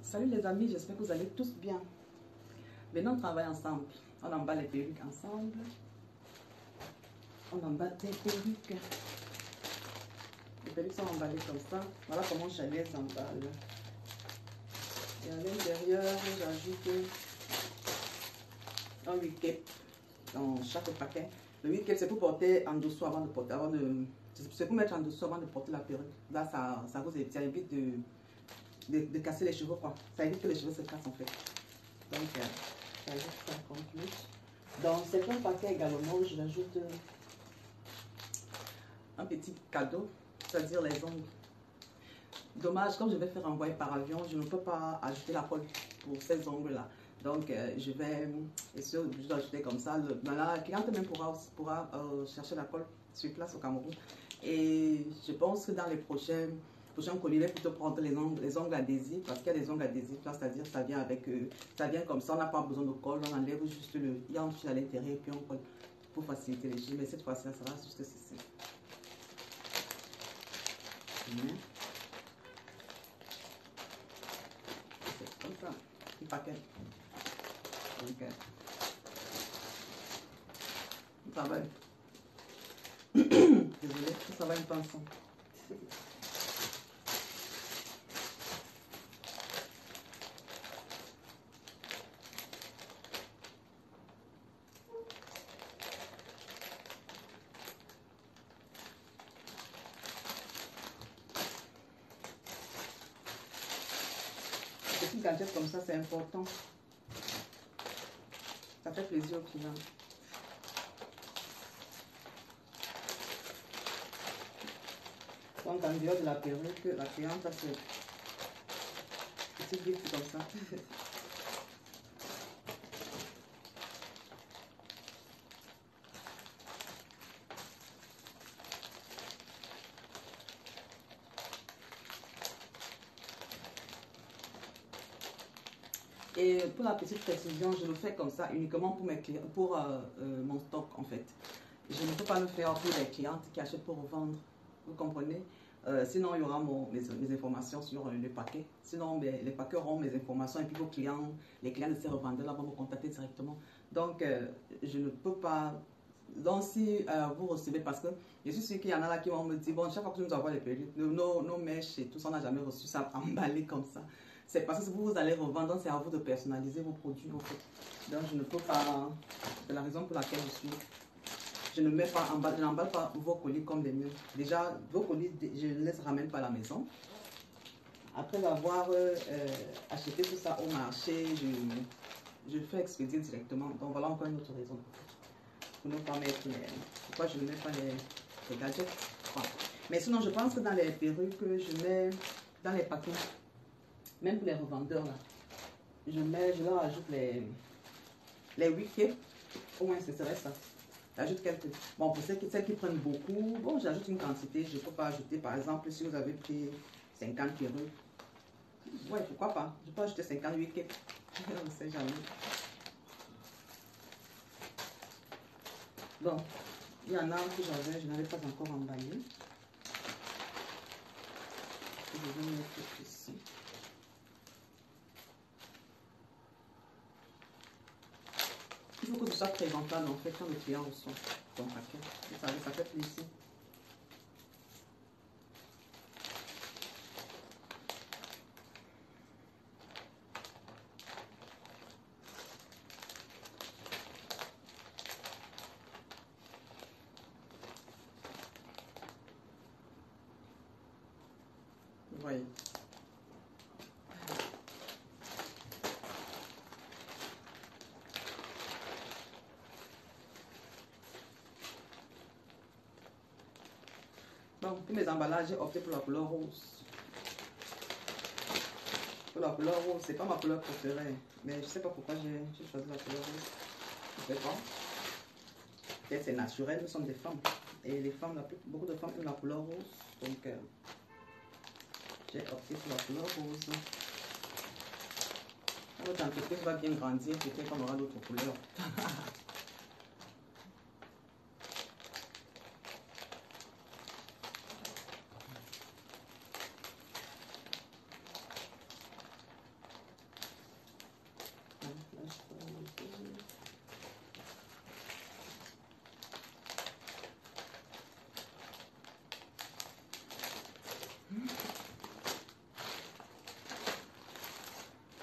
Salut les amis, j'espère que vous allez tous bien. Maintenant, on travaille ensemble. On emballe les perruques ensemble. On emballe les perruques. Les perruques sont emballées comme ça. Voilà comment je les emballe. Et à l'intérieur, j'ajoute un 8 cap dans chaque paquet. Le 8 cap, c'est pour porter en dessous avant de porter. C'est pour mettre en dessous avant de porter la perruque. Là, ça vous évite de casser les cheveux, quoi. Ça évite que les cheveux se cassent en fait. Donc, j'ajoute ça comme plus. Dans certains paquets également, je rajoute un petit cadeau, c'est-à-dire les ongles. Dommage, comme je vais faire envoyer par avion, je ne peux pas ajouter la colle pour ces ongles-là. Donc, je vais essayer d'ajouter comme ça. La cliente même pourra chercher la colle sur place au Cameroun. Et je pense que dans les prochains colis, je vais plutôt prendre les ongles adhésifs, parce qu'il y a des ongles adhésifs, c'est-à-dire ça vient avec, ça vient comme ça, on n'a pas besoin de colle, on enlève juste le yanchi à l'intérieur et puis on colle pour faciliter les jeux. Mais cette fois-ci, ça sera juste ceci. C'est comme ça, petit paquet. Donc, ça va. Désolée, ça va un peu ensemble. Des gadgets comme ça, c'est important. Ça fait plaisir au client. Donc, en dehors de la perruque, la cliente a ce petit gift comme ça. Et pour la petite précision, je le fais comme ça uniquement pour mes clients, pour mon stock en fait. Je ne peux pas le faire pour les clientes qui achètent pour revendre. Vous comprenez? Sinon, il y aura mes informations sur le paquet. Sinon, les paquets auront mes informations et puis vos clients, les clients de ces revendeurs-là vont me contacter directement. Donc, je ne peux pas. Donc, si vous recevez, parce que je suis sûre qu'il y en a là qui vont me dire, bon, chaque fois que nous avons les perruques, nos mèches et tout ça, on n'a jamais reçu ça emballé comme ça. C'est parce que vous allez revendre, donc c'est à vous de personnaliser vos produits. En fait. Donc, je ne peux pas. C'est la raison pour laquelle je ne mets pas, je n'emballe pas vos colis comme les miens. Déjà, vos colis, je ne les ramène pas à la maison. Après avoir acheté tout ça au marché, je fais expédier directement. Donc, voilà encore une autre raison. Pour ne pas mettre pourquoi je ne mets pas les gadgets. Voilà. Mais sinon, je pense que dans les perruques, je mets dans les paquets, même pour les revendeurs, là, je leur ajoute les wikis. Au moins, ce serait ça. J'ajoute quelques. Bon, pour celles qui prennent beaucoup, bon, j'ajoute une quantité. Je ne peux pas ajouter, par exemple, si vous avez pris 50 perruques. Ouais, pourquoi pas? Je peux ajouter 58 wikis. On ne sait jamais. Bon, il y en a que je n'avais pas encore emballé. Je vais mettre ici. Il faut que tout soit présentable en fait quand le client reçoit ton paquet. Vous savez, ça fait plaisir. Vous voyez. Bon, pour mes emballages, j'ai opté pour la couleur rose. Pour la couleur rose, c'est pas ma couleur préférée. Mais je sais pas pourquoi j'ai choisi la couleur rose. Je sais pas. Peut-être c'est naturel, nous sommes des femmes. Et les femmes, beaucoup de femmes aiment la couleur rose. Donc, j'ai opté pour la couleur rose. Quand votre entreprise va bien grandir, peut-être qu'on aura d'autres couleurs.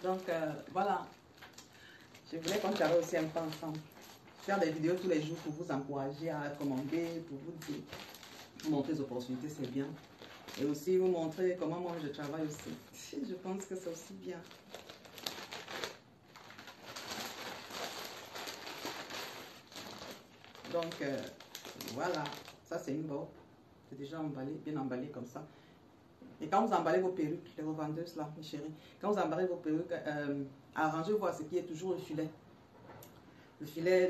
Donc, voilà. Je voulais qu'on travaille aussi un peu ensemble. Faire des vidéos tous les jours pour vous encourager à commander, pour vous dire, vous montrer les opportunités, c'est bien. Et aussi vous montrer comment moi je travaille aussi. Je pense que c'est aussi bien. Donc, voilà. Ça, c'est une botte. C'est déjà emballé, bien emballé comme ça. Et quand vous emballez vos perruques, les revendeuses là, mes chéris, quand vous emballez vos perruques, arrangez-vous à ce qu'il y ait toujours le filet. Le filet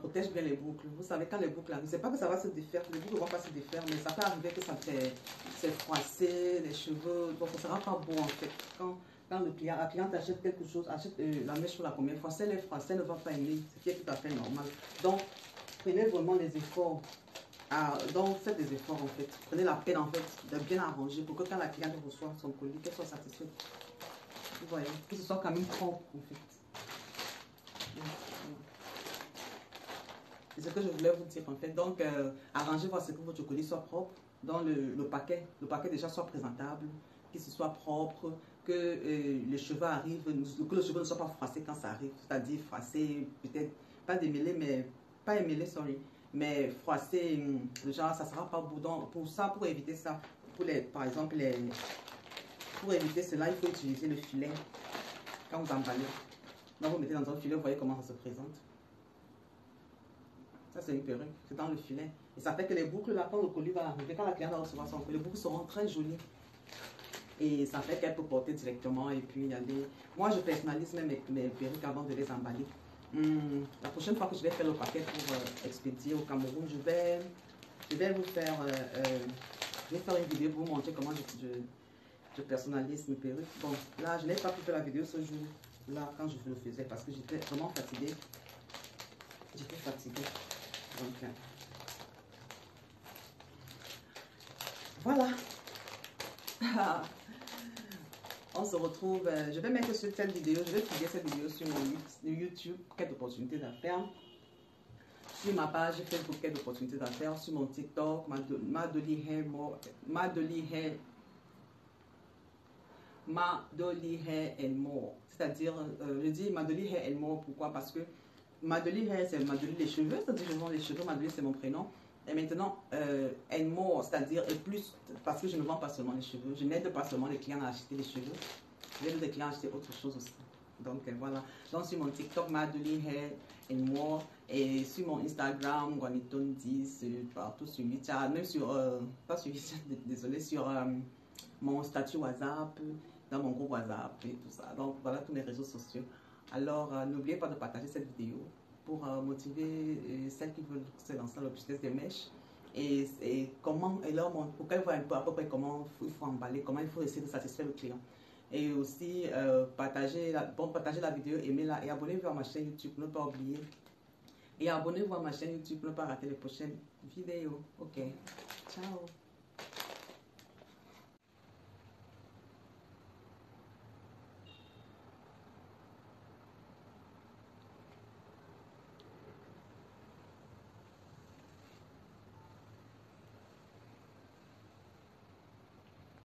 protège bien les boucles. Vous savez, quand les boucles, je ne sais pas que ça va se défaire, les boucles ne vont pas se défaire, mais ça peut arriver que ça fait froisser les cheveux, donc ça ne sera pas beau en fait. Quand la cliente achète quelque chose, achète la mèche pour la première fois, si elle est froissée, elle ne va pas aimer, ce qui est tout à fait normal. Donc, prenez vraiment les efforts. Donc, faites des efforts en fait. Prenez la peine en fait de bien arranger pour que quand la cliente reçoit son colis, qu'elle soit satisfaite. Vous voyez, que ce soit quand même propre en fait. C'est ce que je voulais vous dire en fait. Donc, arrangez-vous à ce que votre colis soit propre. Dans le paquet déjà soit présentable, qu'il se soit propre, que les cheveux arrivent, que le cheveu ne soit pas froissé quand ça arrive. C'est-à-dire froissé, peut-être pas démêlé, mais pas émêlé, sorry. Mais froissé, genre, ça ne sera pas beau. Donc, pour ça, pour éviter ça, par exemple, pour éviter cela, il faut utiliser le filet quand vous emballez. Donc, vous mettez dans un filet, vous voyez comment ça se présente. Ça, c'est une perruque, c'est dans le filet. Et ça fait que les boucles, là, quand le colis va arriver, quand la cliente va recevoir son colis, les boucles seront très jolies. Et ça fait qu'elle peut porter directement et puis y aller. Moi, je personnalise même mes perruques avant de les emballer. La prochaine fois que je vais faire le paquet pour expédier au Cameroun, je vais vous faire, je vais faire une vidéo pour vous montrer comment je personnalise mes perruques. Bon, là, je n'ai pas pu faire la vidéo ce jour-là quand je le faisais parce que j'étais vraiment fatiguée. J'étais fatiguée. Donc, voilà. On se retrouve. Je vais mettre sur cette vidéo. Je vais publier cette vidéo sur mon YouTube. Quelle opportunité d'affaires. Sur ma page Facebook, quelle opportunité d'affaires. Sur mon TikTok, Madoli Hair and More. C'est-à-dire, je dis Madoli Hair and More. Pourquoi? Parce que Madoli Hair, c'est Madoli les cheveux. C'est-à-dire, je vends les cheveux. Madoli, c'est mon prénom. Et maintenant, and more, c'est-à-dire et plus, parce que je ne vends pas seulement les cheveux. Je n'aide pas seulement les clients à acheter les cheveux. J'aide les clients à acheter autre chose aussi. Donc voilà. Donc sur mon TikTok, Madoli Hair and More. Et sur mon Instagram, Guaniton10, partout sur WeChat, même sur, pas sur WeChat, désolé, sur mon statut WhatsApp, dans mon groupe WhatsApp et tout ça. Donc voilà tous mes réseaux sociaux. Alors n'oubliez pas de partager cette vidéo pour motiver celles qui veulent se lancer dans le business des mèches et comment, et leur montrer, pour qu'elles voient un peu à peu près comment il faut emballer, comment il faut essayer de satisfaire le client. Et aussi partager la vidéo, aimez-la et abonnez-vous à ma chaîne YouTube, ne pas oublier. Et abonnez-vous à ma chaîne YouTube pour ne pas rater les prochaines vidéos. Ok, ciao.